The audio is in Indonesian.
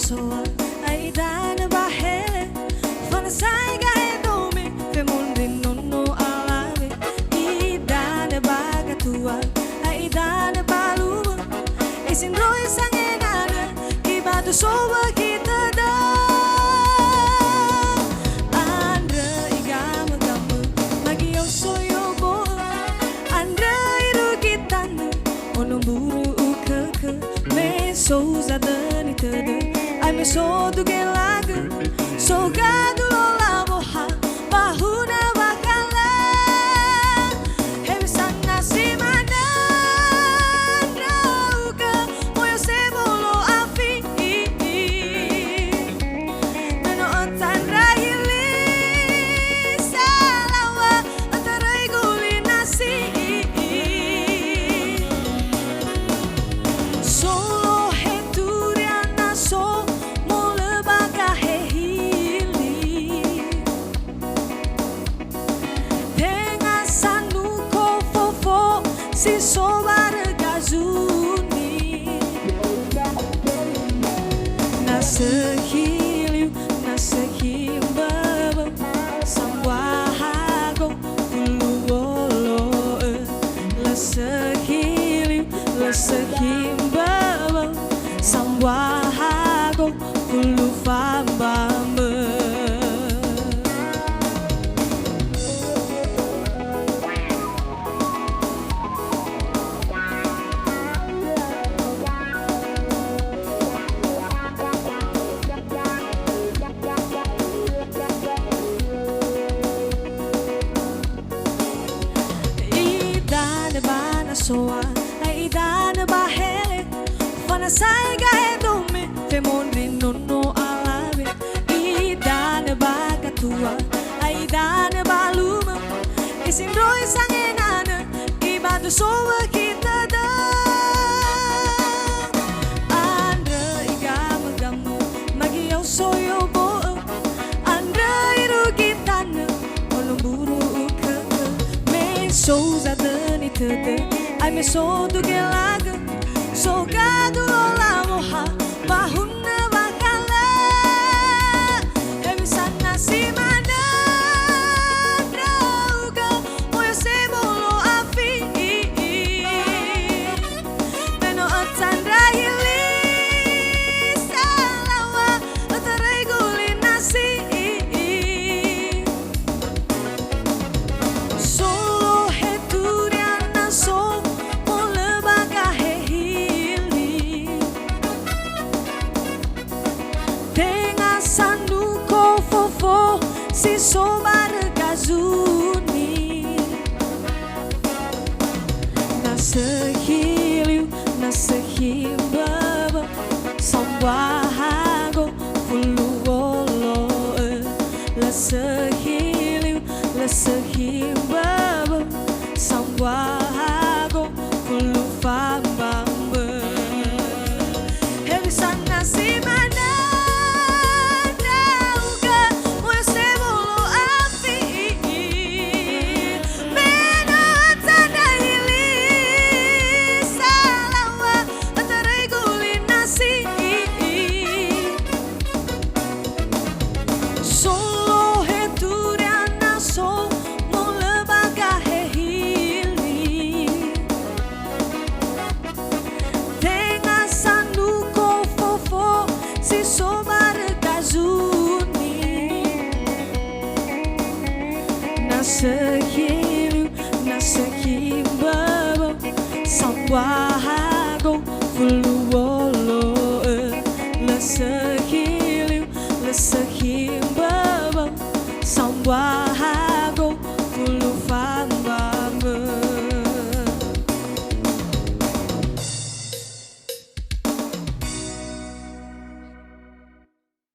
soa ai dana bahele fana sai ga edome fe mundi nonno alave I dana baga tua ai dana balu isin roi sangenana ki badu soa kita da andre igama gamu magi eu soyo bo andre iru kitana ono buru ukeke me souza dani tada ai me sou do gelaga sou gado lola boha bahuna bakala hevisa nasimana drauga moyo sebolo afi meno otan rahili salawa antarai guli nasi solo heturiana so molebaga hehili tenga sanu ko fofo si sobar gazuni nasehiliu baba samwahago uluolo lasehim baba samwahago ulufambamba idana bana soa ai dana bahele fana sai ga edome fe mondi nonno alave idana baga tua ai dana baluma isin roi sangenana ibadu soa kita da andre igama gamu magi eu soyo bo andre iru gitana olong buru ukeke me souza dani tada ai me sou do gelaga sou gado lola moha bahuna bakala hevisa nasimana drauga moyo sebolo afi meno otan rahili salawa antarai guli nasi solo heturiana so molebaga hehili tenga sanu ko fofo si sobar gazuni nasehiliu baba samwahago uluolo lasehiliu baba samwahago ulufambamba hevisa nasimana drauga moyo sebolo afi meno tanahili salawa antarai guli nasi solo heturiana so molebaga hehili tenga sanu ko fofo si sobar gazuni nasehiliu baba samwa